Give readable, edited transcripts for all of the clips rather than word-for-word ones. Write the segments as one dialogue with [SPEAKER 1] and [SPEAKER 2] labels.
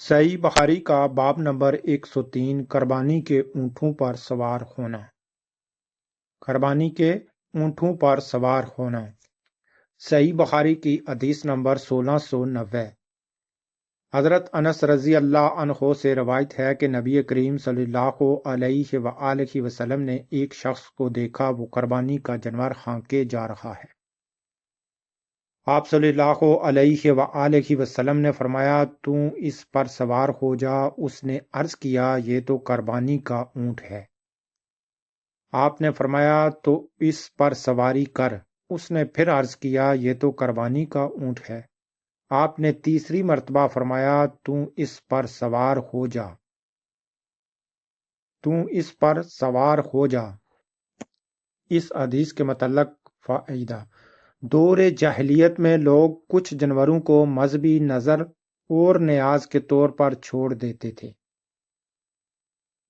[SPEAKER 1] صحیح بخاری کا باب نمبر 103 قربانی کے اونٹوں پر سوار ہونا۔ قربانی کے اونٹوں پر سوار ہونا۔ صحیح بخاری کی حدیث نمبر 1690۔ حضرت انس رضی اللہ عنہ سے روایت ہے کہ نبی کریم صلی اللہ علیہ وآلہ وسلم نے ایک شخص کو دیکھا، وہ قربانی کا جانور ہانکے جا رہا ہے۔ آپ صلی اللہ علیہ وآلہ وسلم نے فرمایا، تو اس پر سوار ہو جا۔ اس نے عرض کیا، یہ تو قربانی کا اونٹ ہے۔ آپ نے فرمایا، تو اس پر سواری کر۔ اس نے پھر عرض کیا، یہ تو قربانی کا اونٹ ہے۔ آپ نے تیسری مرتبہ فرمایا، تو اس پر سوار ہو جا۔ تو اس پر سوار ہو جا۔ اس حدیث کے متعلق فائدہ: دور جاہلیت میں لوگ کچھ جانوروں کو مذہبی نظر اور نیاز کے طور پر چھوڑ دیتے تھے۔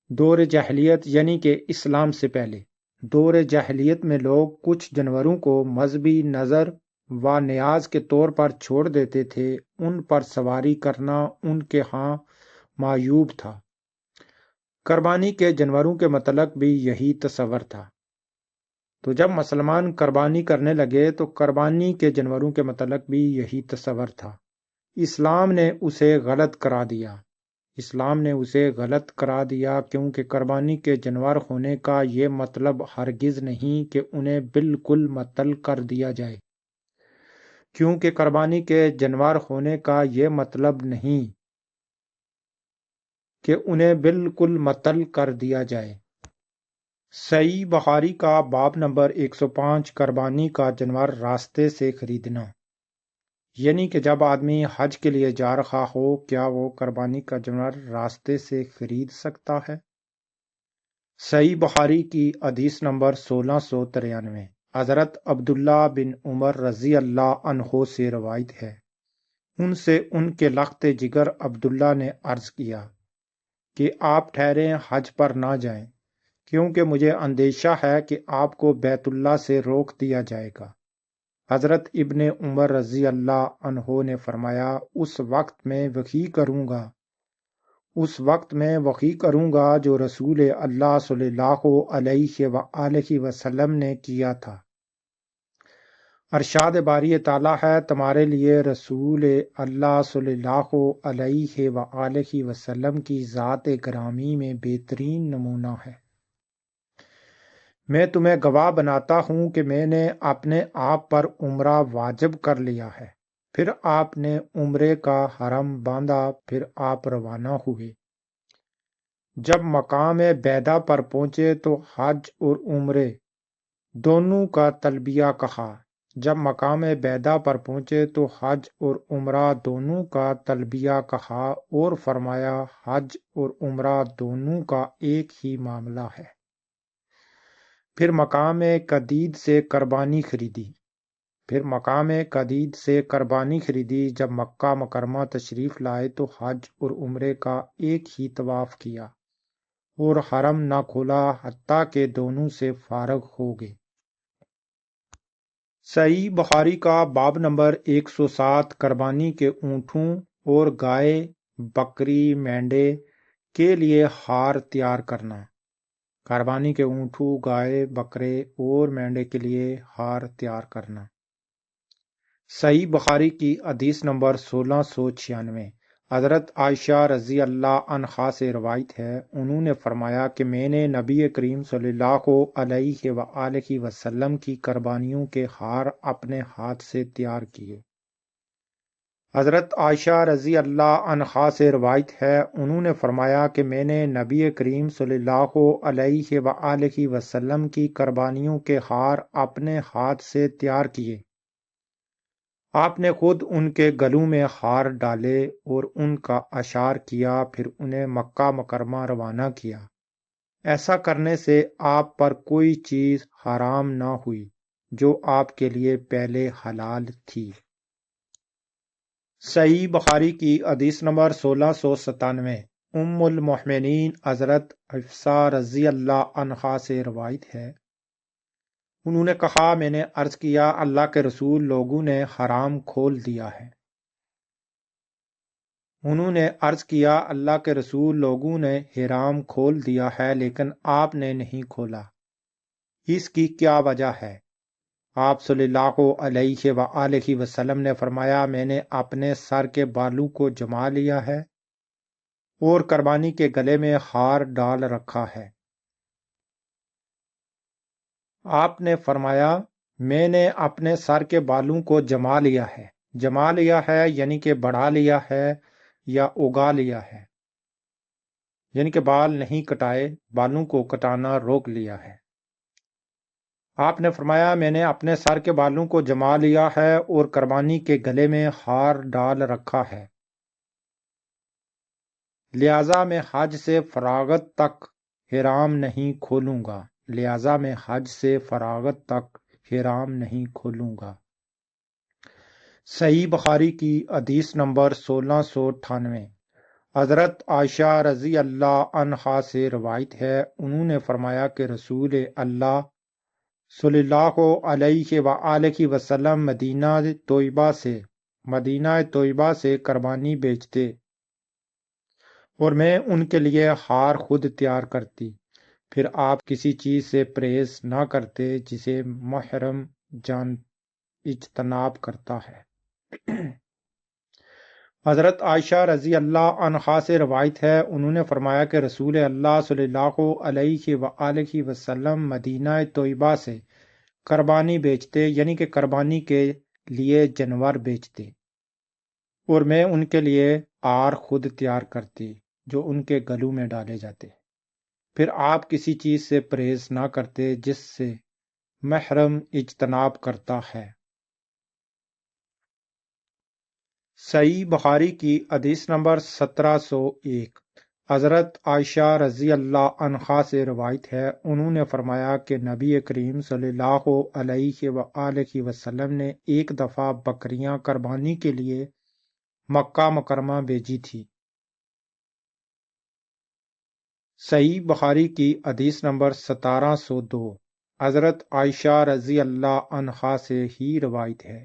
[SPEAKER 1] دور جاہلیت یعنی کہ اسلام سے پہلے دور جاہلیت میں لوگ کچھ جانوروں کو مذہبی نظر و نیاز کے طور پر چھوڑ دیتے تھے۔ ان پر سواری کرنا ان کے ہاں معیوب تھا۔ قربانی کے جانوروں کے متعلق بھی یہی تصور تھا۔ تو جب مسلمان قربانی کرنے لگے تو قربانی کے جانوروں کے متعلق بھی یہی تصور تھا۔ اسلام نے اسے غلط کرا دیا۔ اسلام نے اسے غلط کرا دیا کیونکہ قربانی کے جانور ہونے کا یہ مطلب ہرگز نہیں کہ انہیں بالکل معطل کر دیا جائے۔ کیونکہ قربانی کے جانور ہونے کا یہ مطلب نہیں کہ انہیں بالکل معطل کر دیا جائے۔ صحیح بخاری کا باب نمبر 105 قربانی کا جانور راستے سے خریدنا، یعنی کہ جب آدمی حج کے لیے جا رہا ہو، کیا وہ قربانی کا جانور راستے سے خرید سکتا ہے؟ صحیح بخاری کی حدیث نمبر 1693۔ حضرت عبداللہ بن عمر رضی اللہ عنہ سے روایت ہے، ان سے ان کے لخت جگر عبداللہ نے عرض کیا کہ آپ ٹھہریں، حج پر نہ جائیں، کیونکہ مجھے اندیشہ ہے کہ آپ کو بیت اللہ سے روک دیا جائے گا۔ حضرت ابن عمر رضی اللہ عنہ نے فرمایا، اس وقت میں وحی کروں گا جو رسول اللہ صلی اللہ علیہ وآلہ وسلم نے کیا تھا۔ ارشاد باری تعالیٰ ہے، تمہارے لیے رسول اللہ صلی اللہ علیہ وآلہ وسلم کی ذات گرامی میں بہترین نمونہ ہے۔ میں تمہیں گواہ بناتا ہوں کہ میں نے اپنے آپ پر عمرہ واجب کر لیا ہے۔ پھر آپ نے عمرے کا حرم باندھا، پھر آپ روانہ ہوئے۔ جب مقام بیدا پر پہنچے تو حج اور عمرے دونوں کا تلبیہ کہا۔ جب مقام بیدا پر پہنچے تو حج اور عمرہ دونوں کا تلبیہ کہا اور فرمایا، حج اور عمرہ دونوں کا ایک ہی معاملہ ہے۔ پھر مقام قدید سے قربانی خریدی۔ جب مکہ مکرمہ تشریف لائے تو حج اور عمرے کا ایک ہی طواف کیا اور حرم نہ کھولا حتیٰ کہ دونوں سے فارغ ہو گئے۔ صحیح بخاری کا باب نمبر 107 قربانی کے اونٹوں اور گائے، بکری، مینڈے کے لیے ہار تیار کرنا۔ قربانی کے اونٹوں، گائے، بکرے اور مینڈے کے لیے ہار تیار کرنا۔ صحیح بخاری کی حدیث نمبر 1696۔ حضرت عائشہ رضی اللہ عنہا سے روایت ہے، انہوں نے فرمایا کہ میں نے نبی کریم صلی اللہ علیہ وآلہ وسلم کی قربانیوں کے ہار اپنے ہاتھ سے تیار کیے۔ حضرت عائشہ رضی اللہ عنہا سے روایت ہے، انہوں نے فرمایا کہ میں نے نبی کریم صلی اللہ علیہ وآلہ وسلم کی قربانیوں کے ہار اپنے ہاتھ سے تیار کیے۔ آپ نے خود ان کے گلوں میں ہار ڈالے اور ان کا اشعار کیا، پھر انہیں مکہ مکرمہ روانہ کیا۔ ایسا کرنے سے آپ پر کوئی چیز حرام نہ ہوئی جو آپ کے لیے پہلے حلال تھی۔ صحیح بخاری کی حدیث نمبر 1697۔ ام المؤمنین حضرت حفصہ رضی اللہ عنہا سے روایت ہے، انہوں نے کہا، میں نے عرض کیا، اللہ کے رسول، لوگوں نے حرام کھول دیا ہے۔ انہوں نے عرض کیا اللہ کے رسول لوگوں نے حرام کھول دیا ہے لیکن آپ نے نہیں کھولا، اس کی کیا وجہ ہے؟ آپ صلی اللہ علیہ وآلہ وسلم نے فرمایا میں نے اپنے سر کے بالوں کو جما لیا ہے اور قربانی کے گلے میں ہار ڈال رکھا ہے۔ آپ نے فرمایا میں نے اپنے سر کے بالوں کو جما لیا ہے۔ جما لیا ہے یعنی کہ بڑھا لیا ہے یا اگا لیا ہے، یعنی کہ بال نہیں کٹائے، بالوں کو کٹانا روک لیا ہے۔ آپ نے فرمایا میں نے اپنے سر کے بالوں کو جما لیا ہے اور قربانی کے گلے میں ہار ڈال رکھا ہے، لہذا میں حج سے فراغت تک حرام نہیں کھولوں گا، لہذا میں حج سے فراغت تک حرام نہیں کھولوں گا۔ صحیح بخاری کی حدیث نمبر 1698۔ حضرت عائشہ رضی اللہ عنہا سے روایت ہے، انہوں نے فرمایا کہ رسول اللہ صلی اللہ علیہ وآلہ وسلم مدینہ طیبہ سے قربانی بیچتے اور میں ان کے لیے ہار خود تیار کرتی، پھر آپ کسی چیز سے پرہیز نہ کرتے جسے محرم جان اجتناب کرتا ہے۔ حضرت عائشہ رضی اللہ عنہا سے روایت ہے، انہوں نے فرمایا کہ رسول اللہ صلی اللہ علیہ وآلہ وسلم مدینہ طیبہ سے قربانی بیچتے، یعنی کہ قربانی کے لیے جانور بیچتے، اور میں ان کے لیے آر خود تیار کرتی جو ان کے گلوں میں ڈالے جاتے، پھر آپ کسی چیز سے پرہیز نہ کرتے جس سے محرم اجتناب کرتا ہے۔ صحیح بخاری کی حدیث نمبر 1701۔ حضرت عائشہ رضی اللہ عنہا سے روایت ہے، انہوں نے فرمایا کہ نبی کریم صلی اللہ علیہ وآلہ وسلم نے ایک دفعہ بکریاں قربانی کے لیے مکہ مکرمہ بھیجی تھی۔ صحیح بخاری کی حدیث نمبر 1702۔ حضرت عائشہ رضی اللہ عنہا سے ہی روایت ہے،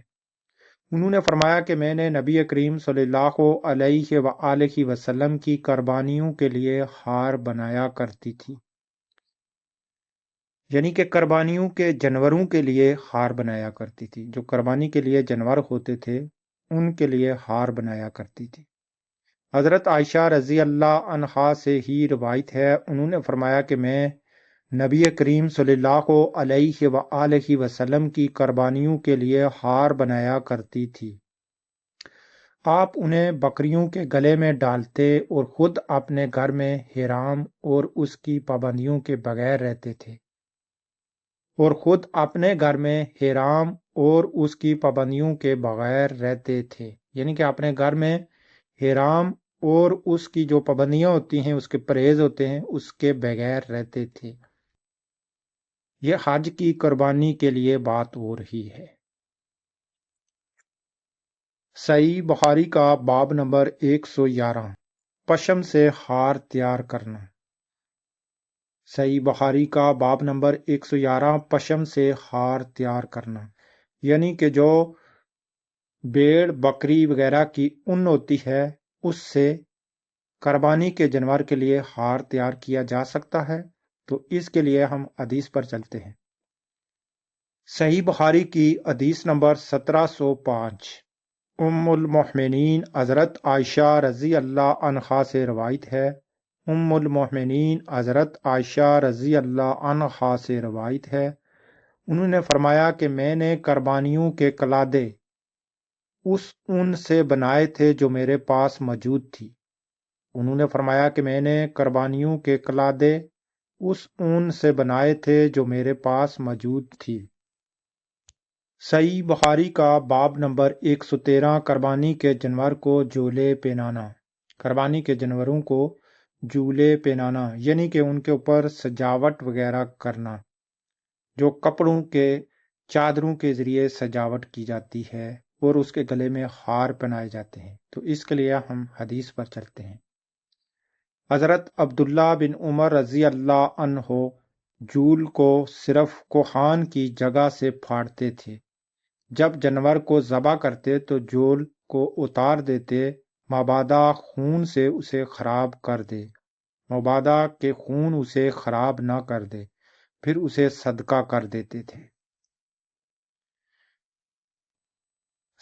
[SPEAKER 1] انہوں نے فرمایا کہ میں نے نبی کریم صلی اللہ علیہ وآلہ وسلم کی قربانیوں کے لیے ہار بنایا کرتی تھی، یعنی کہ قربانیوں کے جانوروں کے لیے ہار بنایا کرتی تھی، جو قربانی کے لیے جانور ہوتے تھے ان کے لیے ہار بنایا کرتی تھی۔ حضرت عائشہ رضی اللہ عنہا سے ہی روایت ہے، انہوں نے فرمایا کہ میں نبی کریم صلی اللہ علیہ وآلہ وسلم کی قربانیوں کے لیے ہار بنایا کرتی تھی۔ آپ انہیں بکریوں کے گلے میں ڈالتے اور خود اپنے گھر میں حرام اور اس کی پابندیوں کے بغیر رہتے تھے، اور خود اپنے گھر میں حرام اور اس کی پابندیوں کے بغیر رہتے تھے، یعنی کہ اپنے گھر میں حرام اور اس کی جو پابندیاں ہوتی ہیں، اس کے پرہیز ہوتے ہیں، اس کے بغیر رہتے تھے۔ یہ حج کی قربانی کے لیے بات ہو رہی ہے۔ صحیح بخاری کا باب نمبر 111۔ پشم سے ہار تیار کرنا۔ صحیح بخاری کا باب نمبر 111۔ پشم سے ہار تیار کرنا، یعنی کہ جو بھیڑ بکری وغیرہ کی اون ہوتی ہے اس سے قربانی کے جانور کے لیے ہار تیار کیا جا سکتا ہے، تو اس کے لیے ہم حدیث پر چلتے ہیں۔ صحیح بخاری کی حدیث نمبر 1705۔ ام المؤمنین حضرت عائشہ رضی اللہ عنہا سے روایت ہے، ام المؤمنین حضرت عائشہ رضی اللہ عنہا سے روایت ہے، انہوں نے فرمایا کہ میں نے قربانیوں کے قلادے اس اون سے بنائے تھے جو میرے پاس موجود تھی۔ انہوں نے فرمایا کہ میں نے قربانیوں کے قلادے اس اون سے بنائے تھے جو میرے پاس موجود تھی۔ صحیح بخاری کا باب نمبر 113۔ قربانی کے جانور کو جولے پہنانا۔ قربانی کے جانوروں کو جولے پہنانا یعنی کہ ان کے اوپر سجاوٹ وغیرہ کرنا، جو کپڑوں کے چادروں کے ذریعے سجاوٹ کی جاتی ہے اور اس کے گلے میں ہار پہنائے جاتے ہیں، تو اس کے لیے ہم حدیث پر چلتے ہیں۔ حضرت عبداللہ بن عمر رضی اللہ عنہ جول کو صرف کوہان کی جگہ سے پھاڑتے تھے، جب جانور کو ذبح کرتے تو جول کو اتار دیتے مبادا خون سے اسے خراب کر دے، مبادا کہ خون اسے خراب نہ کر دے، پھر اسے صدقہ کر دیتے تھے۔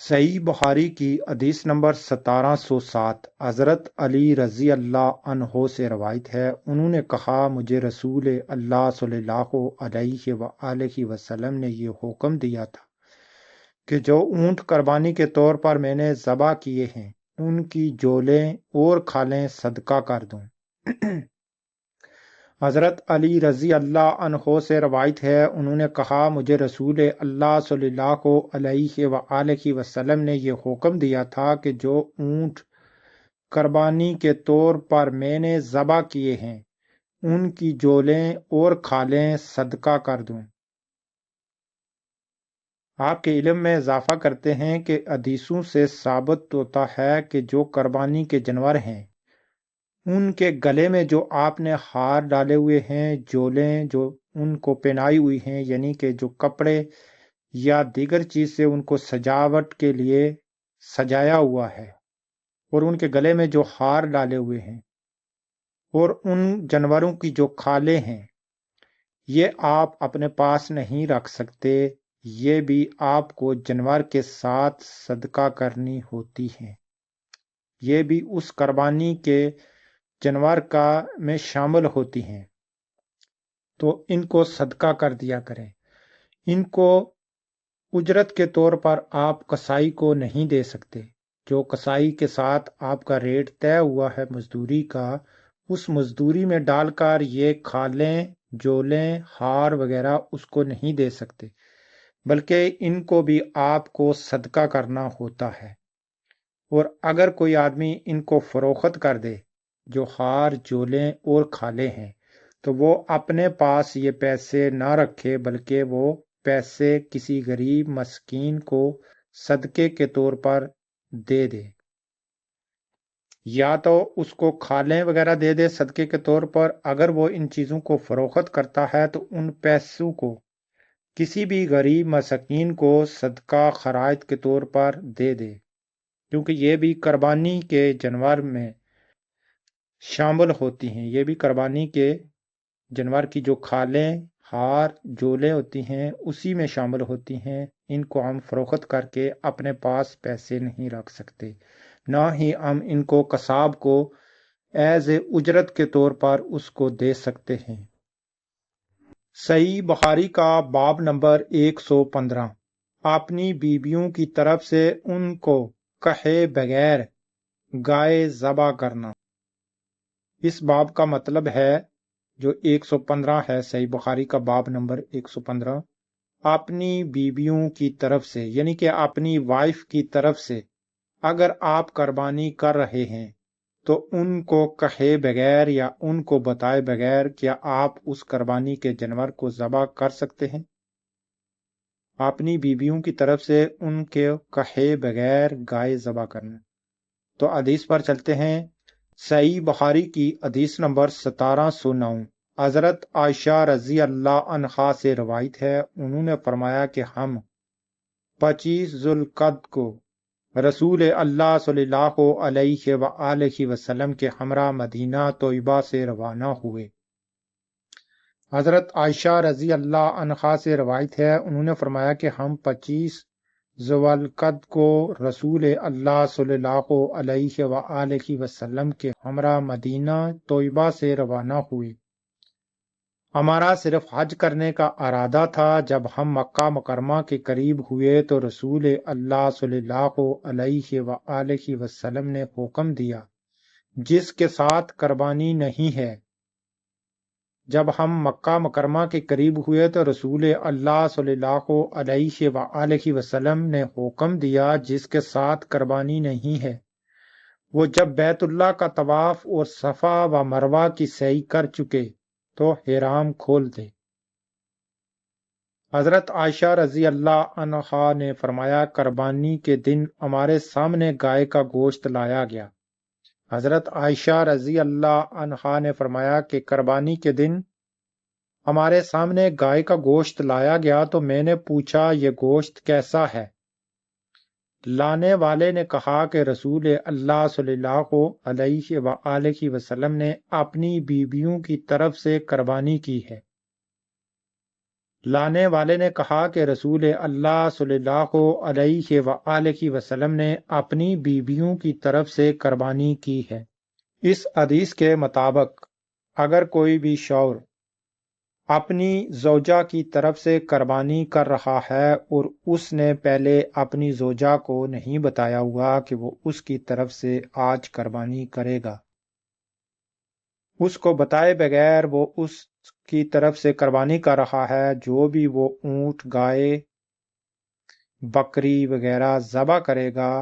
[SPEAKER 1] صحیح بخاری کی حدیث نمبر 1707 حضرت علی رضی اللہ عنہ سے روایت ہے، انہوں نے کہا مجھے رسول اللہ صلی اللہ علیہ وآلہ وسلم نے یہ حکم دیا تھا کہ جو اونٹ قربانی کے طور پر میں نے ذبح کیے ہیں ان کی جولیں اور کھالیں صدقہ کر دوں۔ حضرت علی رضی اللہ عنہ سے روایت ہے، انہوں نے کہا مجھے رسول اللہ صلی اللہ علیہ وآلہ وسلم نے یہ حکم دیا تھا کہ جو اونٹ قربانی کے طور پر میں نے ذبح کیے ہیں ان کی جولیں اور کھالیں صدقہ کر دوں۔ آپ کے علم میں اضافہ کرتے ہیں کہ حدیثوں سے ثابت ہوتا ہے کہ جو قربانی کے جانور ہیں ان کے گلے میں جو آپ نے ہار ڈالے ہوئے ہیں، جولیں جو ان کو پہنائی ہوئی ہیں، یعنی کہ جو کپڑے یا دیگر چیز سے ان کو سجاوٹ کے لیے سجایا ہوا ہے، اور ان کے گلے میں جو ہار ڈالے ہوئے ہیں اور ان جانوروں کی جو کھالیں ہیں، یہ آپ اپنے پاس نہیں رکھ سکتے، یہ بھی آپ کو جانور کے ساتھ صدقہ کرنی ہوتی ہیں، یہ بھی اس قربانی کے جانور کا میں شامل ہوتی ہیں، تو ان کو صدقہ کر دیا کریں۔ ان کو اجرت کے طور پر آپ کسائی کو نہیں دے سکتے، جو کسائی کے ساتھ آپ کا ریٹ طے ہوا ہے مزدوری کا، اس مزدوری میں ڈال کر یہ کھالیں، جولیں، ہار وغیرہ اس کو نہیں دے سکتے، بلکہ ان کو بھی آپ کو صدقہ کرنا ہوتا ہے۔ اور اگر کوئی آدمی ان کو فروخت کر دے، جو ہار، جولیں اور کھالیں ہیں، تو وہ اپنے پاس یہ پیسے نہ رکھے، بلکہ وہ پیسے کسی غریب مسکین کو صدقے کے طور پر دے دے، یا تو اس کو کھالیں وغیرہ دے دے صدقے کے طور پر۔ اگر وہ ان چیزوں کو فروخت کرتا ہے تو ان پیسوں کو کسی بھی غریب مسکین کو صدقہ خراج کے طور پر دے دے، کیونکہ یہ بھی قربانی کے جانور میں شامل ہوتی ہیں، یہ بھی قربانی کے جانور کی جو کھالیں، ہار، جولیں ہوتی ہیں اسی میں شامل ہوتی ہیں۔ ان کو ہم فروخت کر کے اپنے پاس پیسے نہیں رکھ سکتے، نہ ہی ہم ان کو قصاب کو ایز اے اجرت کے طور پر اس کو دے سکتے ہیں۔ صحیح بخاری کا باب نمبر 115 اپنی بیویوں کی طرف سے ان کو کہے بغیر گائے ذبح کرنا۔ اس باب کا مطلب ہے جو 115 ہے، صحیح بخاری کا باب نمبر 115، اپنی بیویوں کی طرف سے، یعنی کہ اپنی وائف کی طرف سے اگر آپ قربانی کر رہے ہیں تو ان کو کہے بغیر یا ان کو بتائے بغیر کیا آپ اس قربانی کے جانور کو ذبح کر سکتے ہیں۔ اپنی بیویوں کی طرف سے ان کے کہے بغیر گائے ذبح کرنا۔ تو حدیث پر چلتے ہیں۔ صحیح بخاری کی حدیث نمبر 1709 حضرت عائشہ رضی اللہ عنہا سے روایت ہے، انہوں نے فرمایا کہ ہم 25 ذوالقعدہ کو رسول اللہ صلی اللہ علیہ وآلہ وسلم کے ہمراہ مدینہ طیبہ سے روانہ ہوئے۔ حضرت عائشہ رضی اللہ عنہا سے روایت ہے، انہوں نے فرمایا کہ ہم 25 ذوالقعدہ کو رسول اللہ صلی اللہ علیہ وآلہ وسلم کے ہمراہ مدینہ طیبہ سے روانہ ہوئے۔ ہمارا صرف حج کرنے کا ارادہ تھا۔ جب ہم مکہ مکرمہ کے قریب ہوئے تو رسول اللہ صلی اللہ علیہ وآلہ وسلم نے حکم دیا جس کے ساتھ قربانی نہیں ہے۔ جب ہم مکہ مکرمہ کے قریب ہوئے تو رسول اللہ صلی اللہ علیہ وآلہ وسلم نے حکم دیا جس کے ساتھ قربانی نہیں ہے، وہ جب بیت اللہ کا طواف اور صفا و مروہ کی سعی کر چکے تو احرام کھول دے۔ حضرت عائشہ رضی اللہ عنہا نے فرمایا قربانی کے دن ہمارے سامنے گائے کا گوشت لایا گیا۔ حضرت عائشہ رضی اللہ عنہا نے فرمایا کہ قربانی کے دن ہمارے سامنے گائے کا گوشت لایا گیا تو میں نے پوچھا یہ گوشت کیسا ہے؟ لانے والے نے کہا کہ رسول اللہ صلی اللہ علیہ وآلہ وسلم نے اپنی بیویوں کی طرف سے قربانی کی ہے۔ لانے والے نے کہا کہ رسول اللہ صلی اللہ علیہ وآلہ وسلم نے اپنی بیویوں کی طرف سے قربانی کی ہے۔ اس حدیث کے مطابق اگر کوئی بھی شوہر اپنی زوجہ کی طرف سے قربانی کر رہا ہے اور اس نے پہلے اپنی زوجہ کو نہیں بتایا ہوا کہ وہ اس کی طرف سے آج قربانی کرے گا، اس کو بتائے بغیر وہ اس کی طرف سے قربانی کر رہا ہے، جو بھی وہ اونٹ، گائے، بکری وغیرہ ذبح کرے گا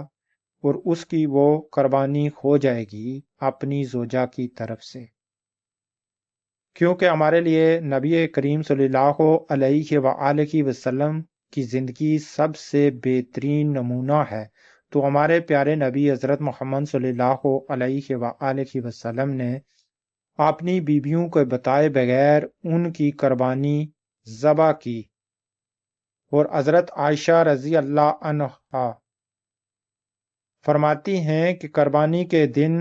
[SPEAKER 1] اور اس کی وہ قربانی ہو جائے گی اپنی زوجہ کی طرف سے، کیونکہ ہمارے لیے نبی کریم صلی اللہ علیہ وآلہ وسلم کی زندگی سب سے بہترین نمونہ ہے، تو ہمارے پیارے نبی حضرت محمد صلی اللہ علیہ وآلہ وسلم نے اپنی بیویوں کو بتائے بغیر ان کی قربانی ذبح کی۔ اور حضرت عائشہ رضی اللہ عنہا فرماتی ہیں کہ قربانی کے دن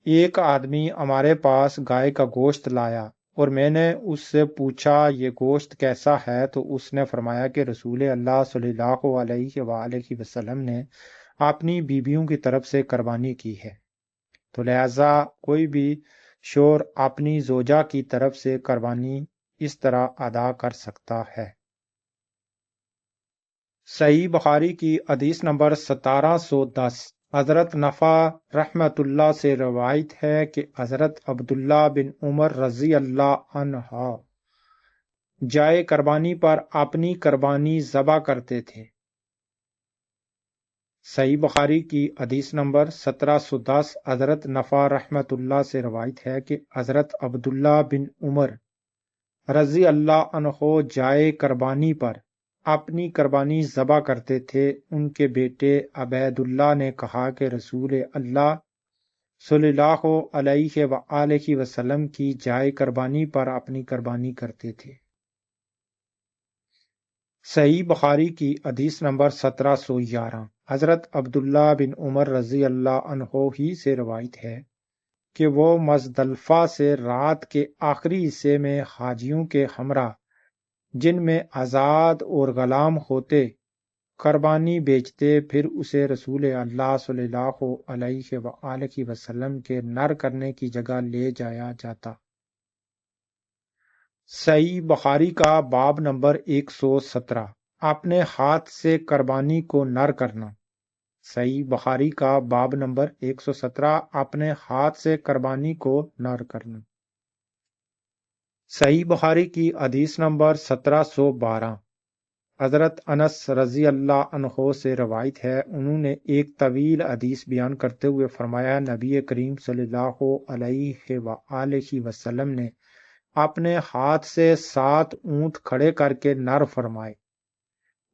[SPEAKER 1] ایک آدمی ہمارے پاس گائے کا گوشت لایا اور میں نے اس سے پوچھا یہ گوشت کیسا ہے، تو اس نے فرمایا کہ رسول اللہ صلی اللہ علیہ وآلہ وسلم نے اپنی بیویوں کی طرف سے قربانی کی ہے۔ تو لہذا کوئی بھی شوہر اپنی زوجہ کی طرف سے قربانی اس طرح ادا کر سکتا ہے۔ صحیح بخاری کی حدیث نمبر 1710 حضرت نفع رحمت اللہ سے روایت ہے کہ حضرت عبداللہ بن عمر رضی اللہ عنہ جائے قربانی پر اپنی قربانی ذبح کرتے تھے۔ صحیح بخاری کی حدیث نمبر 1710 حضرت نفع رحمت اللہ سے روایت ہے کہ حضرت عبداللہ بن عمر رضی اللہ عنہ جائے قربانی پر اپنی قربانی ذبح کرتے تھے۔ ان کے بیٹے عبید اللہ نے کہا کہ رسول اللہ صلی اللہ علیہ وآلہ وسلم کی جائے قربانی پر اپنی قربانی کرتے تھے۔ صحیح بخاری کی حدیث نمبر 1711 حضرت عبداللہ بن عمر رضی اللہ عنہ ہی سے روایت ہے کہ وہ مزدلفہ سے رات کے آخری حصے میں حاجیوں کے ہمراہ، جن میں آزاد اور غلام ہوتے، قربانی بیچتے، پھر اسے رسول اللہ صلی اللہ علیہ وآلہ وسلم کے نر کرنے کی جگہ لے جایا جاتا۔ صحیح بخاری کا باب نمبر 117 اپنے ہاتھ سے قربانی کو نر کرنا۔ صحیح بخاری کا باب نمبر 117 اپنے ہاتھ سے قربانی کو نر کرنا۔ صحیح بخاری کی حدیث نمبر 1712 حضرت انس رضی اللہ عنہ سے روایت ہے، انہوں نے ایک طویل حدیث بیان کرتے ہوئے فرمایا، نبی کریم صلی اللہ علیہ وآلہ وسلم نے اپنے ہاتھ سے 7 اونٹ کھڑے کر کے نر فرمائے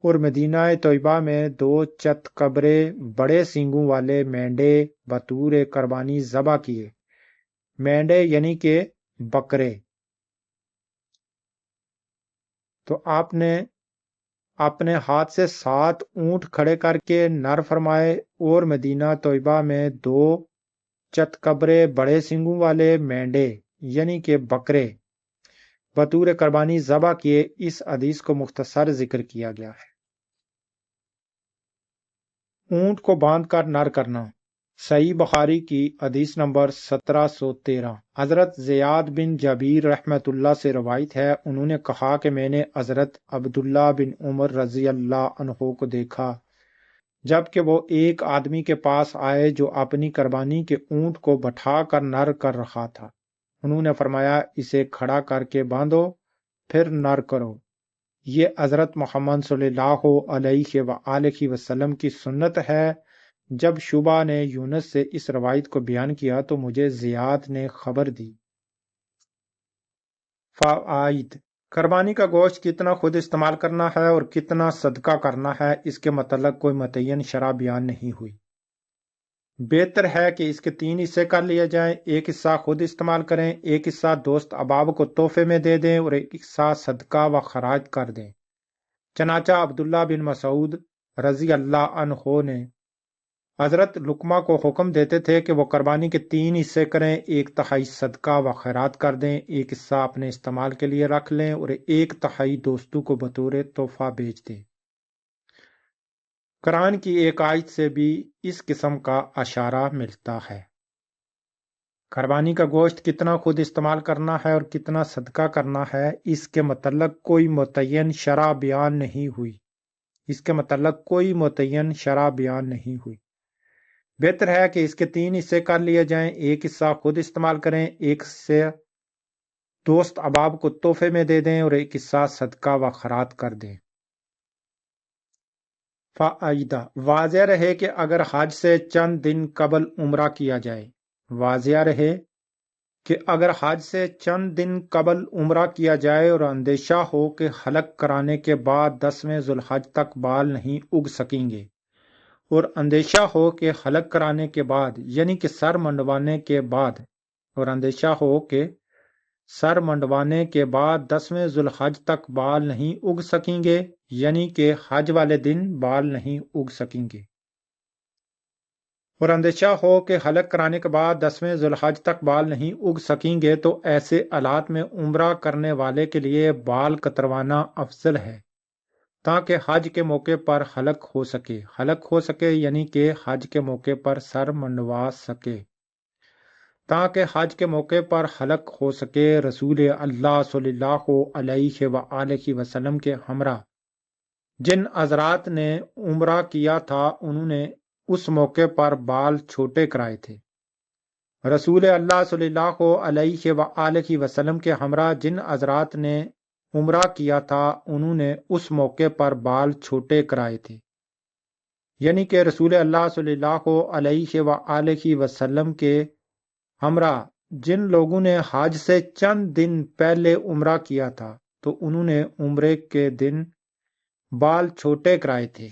[SPEAKER 1] اور مدینہ طیبہ میں 2 چت قبرے بڑے سینگوں والے مینڈے بطور قربانی ذبح کیے۔ مینڈے یعنی کہ بکرے۔ تو آپ نے اپنے ہاتھ سے 7 اونٹ کھڑے کر کے نر فرمائے اور مدینہ طیبہ میں 2 چت قبرے بڑے سینگوں والے مینڈے یعنی کہ بکرے بطور قربانی ذبح کیے۔ اس حدیث کو مختصر ذکر کیا گیا ہے۔ اونٹ کو باندھ کر نر کرنا۔ صحیح بخاری کی حدیث نمبر 1713 حضرت زیاد بن جبیر رحمت اللہ سے روایت ہے، انہوں نے کہا کہ میں نے حضرت عبداللہ بن عمر رضی اللہ عنہ کو دیکھا جبکہ وہ ایک آدمی کے پاس آئے جو اپنی قربانی کے اونٹ کو بٹھا کر نر کر رہا تھا۔ انہوں نے فرمایا، اسے کھڑا کر کے باندھو پھر نر کرو۔ یہ حضرت محمد صلی اللہ علیہ وآلہ وسلم کی سنت ہے۔ جب شعبہ نے یونس سے اس روایت کو بیان کیا تو مجھے زیاد نے خبر دی۔ فوائد: قربانی کا گوشت کتنا خود استعمال کرنا ہے اور کتنا صدقہ کرنا ہے، اس کے متعلق کوئی متعین شرح بیان نہیں ہوئی۔ بہتر ہے کہ اس کے 3 حصے کر لیے جائیں، ایک حصہ خود استعمال کریں، ایک حصہ دوست احباب کو تحفے میں دے دیں اور ایک حصہ صدقہ و خراج کر دیں۔ چنانچہ عبداللہ بن مسعود رضی اللہ عنہ نے حضرت لقمہ کو حکم دیتے تھے کہ وہ قربانی کے 3 حصے کریں، 1/3 صدقہ و خیرات کر دیں، 1 حصہ اپنے استعمال کے لیے رکھ لیں اور 1/3 دوستوں کو بطور تحفہ بیچ دیں۔ قرآن کی ایک آیت سے بھی اس قسم کا اشارہ ملتا ہے۔ قربانی کا گوشت کتنا خود استعمال کرنا ہے اور کتنا صدقہ کرنا ہے، اس کے متعلق کوئی متعین شرح بیان نہیں ہوئی۔ بہتر ہے کہ اس کے 3 حصے کر لیے جائیں، 1 حصہ خود استعمال کریں، 1 حصہ دوست احباب کو تحفے میں دے دیں اور 1 حصہ صدقہ و خیرات کر دیں۔ فائدہ: واضح رہے کہ اگر حج سے چند دن قبل عمرہ کیا جائے اور اندیشہ ہو کہ حلق کرانے کے بعد 10ویں ذوالحج تک بال نہیں اگ سکیں گے، اور اندیشہ ہو کہ حلق کرانے کے بعد یعنی کہ سر منڈوانے کے بعد 10ویں ذوالحج تک بال نہیں اگ سکیں گے، یعنی کہ حج والے دن بال نہیں اگ سکیں گے، اور اندیشہ ہو کہ حلق کرانے کے بعد 10ویں ذوالحج تک بال نہیں اگ سکیں گے، تو ایسے حالات میں عمرہ کرنے والے کے لیے بال کتروانا افضل ہے تاکہ حج کے موقع پر حلق ہو سکے یعنی کہ حج کے موقع پر سر منڈوا سکے۔ رسول اللہ صلی اللہ علیہ وآلہ وسلم کے ہمراہ جن حضرات نے عمرہ کیا تھا انہوں نے اس موقع پر بال چھوٹے کرائے تھے۔ رسول اللہ صلی اللہ علیہ وآلہ وسلم کے ہمراہ جن حضرات نے عمرہ کیا تھا انہوں نے اس موقع پر بال چھوٹے کرائے تھے، یعنی کہ رسول اللہ صلی اللہ علیہ وآلہ وسلم کے ہمراہ جن لوگوں نے حج سے چند دن پہلے عمرہ کیا تھا تو انہوں نے عمرے کے دن بال چھوٹے کرائے تھے۔